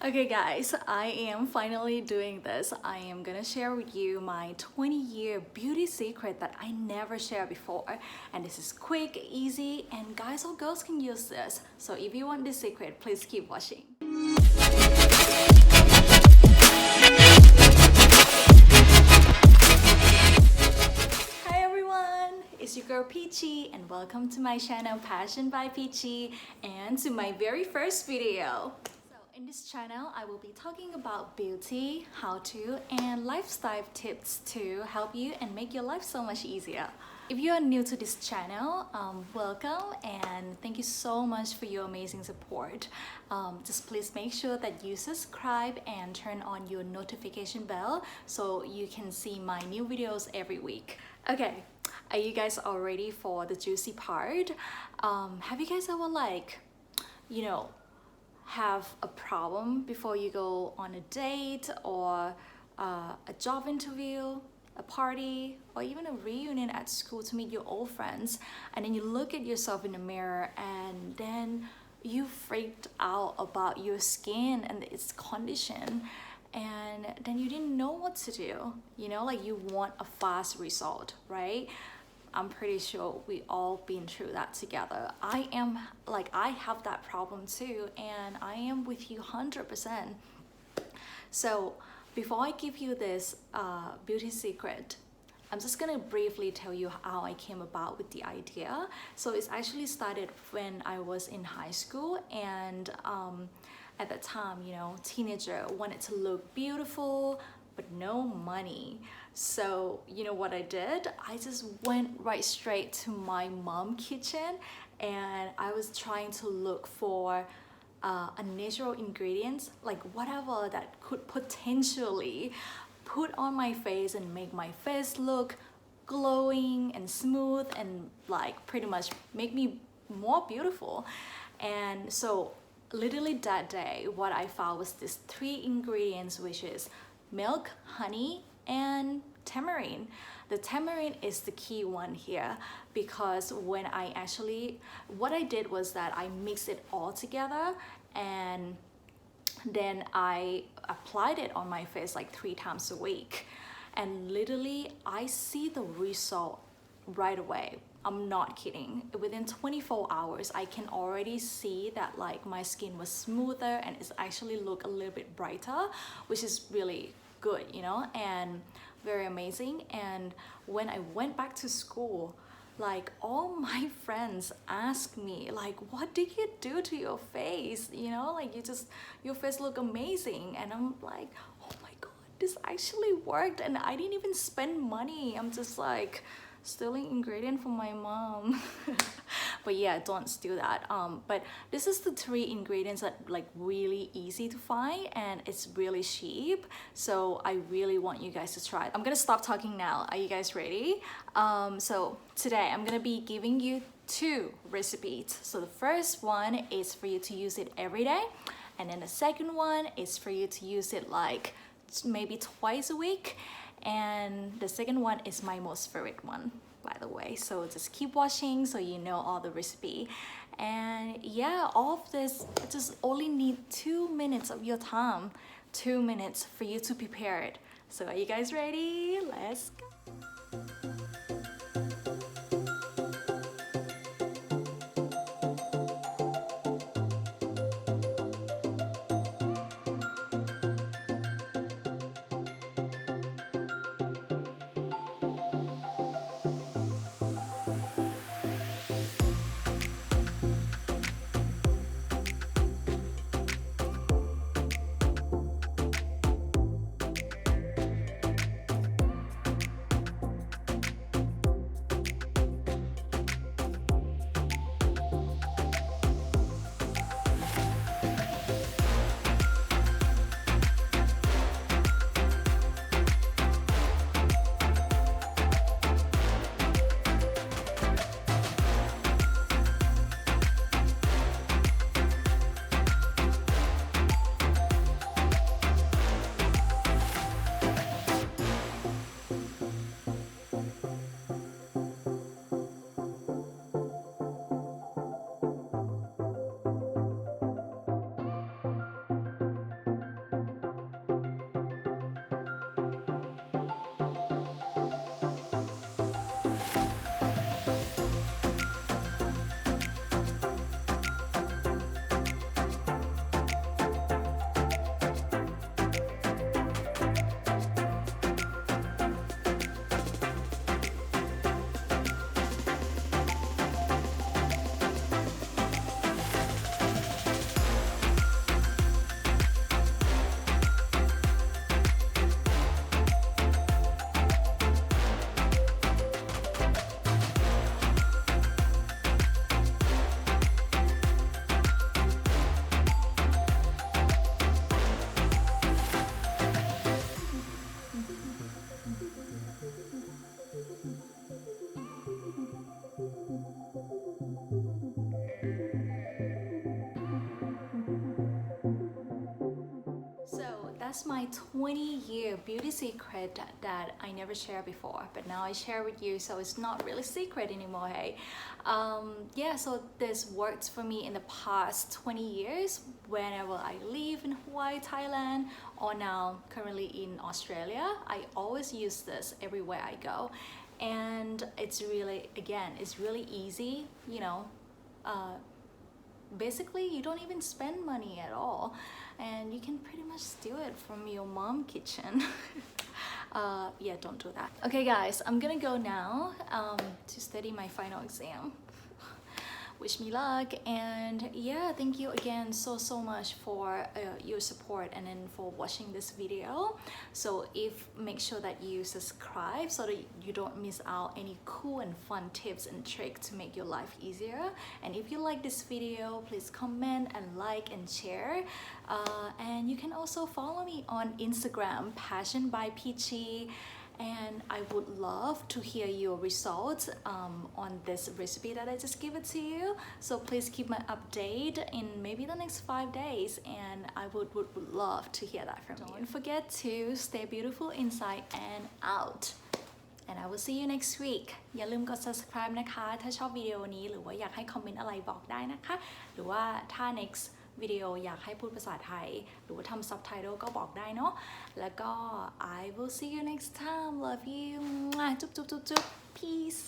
Okay guys, I am finally doing this. I am gonna share with you my 20-year beauty secret that I never shared before. And this is quick, easy, and guys or girls can use this. So if you want this secret, please keep watching. Hi everyone, it's your girl Peachy and welcome to my channel Passion by Peachy and to my very first video. In this channel, I will be talking about beauty, how-to, and lifestyle tips to help you and make your life so much easier. If you are new to this channel, welcome and thank you so much for your amazing support. Just please make sure that you subscribe and turn on your notification bell so you can see my new videos every week. Okay, are you guys all ready for the juicy part? Have you guys ever have a problem before you go on a date or a job interview, a party, or even a reunion at school to meet your old friends, and then you look at yourself in the mirror and then you freaked out about your skin and its condition, and then you didn't know what to do, like you want a fast result, right? I'm pretty sure we all been through that together. I have that problem too, and I am with you 100%. So before I give you this beauty secret, I'm just gonna briefly tell you how I came about with the idea. So it's actually started when I was in high school, and at that time, teenager wanted to look beautiful, but no money. So you know what I did? I just went right straight to my mom's kitchen and I was trying to look for a natural ingredients, like whatever that could potentially put on my face and make my face look glowing and smooth and like pretty much make me more beautiful. And so literally that day, what I found was these 3 ingredients, which is milk, honey, and tamarind. The tamarind is the key one here because what I did was that I mixed it all together and then I applied it on my face like 3 times a week, and literally I see the result right away. I'm not kidding. Within 24 hours, I can already see that like my skin was smoother and it's actually look a little bit brighter, which is really good, and very amazing. And when I went back to school, like all my friends asked me like, what did you do to your face? Like your face look amazing. And I'm like, oh my god, this actually worked and I didn't even spend money. I'm just like stealing ingredient from my mom. But yeah, don't steal that. But this is the 3 ingredients that like really easy to find and it's really cheap, so I really want you guys to try it. I'm gonna stop talking now. Are you guys ready? So today I'm gonna be giving you 2 recipes. So the first one is for you to use it every day, and then the second one is for you to use it like maybe twice a week, and the second one is my most favorite one, by the way. So just keep watching so you know all the recipe. And yeah, all of this just only need 2 minutes of your time, 2 minutes for you to prepare it. So are you guys ready? Let's go. that's my 20-year beauty secret that I never shared before, but now I share with you, so it's not really secret anymore. Hey, yeah, so this worked for me in the past 20 years whenever I live in Hawaii, Thailand, or now currently in Australia. I always use this everywhere I go, and it's really, again, it's really easy, you know. Basically, you don't even spend money at all, and you can pretty much steal it from your mom kitchen. Yeah, don't do that. Okay guys, I'm gonna go now to study my final exam. Wish me luck, and yeah, thank you again so much for your support and then for watching this video. So make sure that you subscribe so that you don't miss out any cool and fun tips and tricks to make your life easier. And if you like this video, please comment and like and share. And you can also follow me on Instagram, PASSIONBYPICHY. And I would love to hear your results on this recipe that I just give it to you. So please keep my update in maybe the next 5 days, and I would love to hear that from you. Don't forget to stay beautiful inside and out. And I will see you next week. อย่าลืมกด subscribe นะคะถ้าชอบวิดีโอนี้หรือว่าอยากให้คอมเมนต์อะไรบอกได้นะคะหรือว่าถ้า nextวิดีโออยากให้พูดภาษาไทยหรือว่าทำ subtitle ก็บอกได้เนาะแล้วก็ I will see you next time. Love you. จุ๊บ peace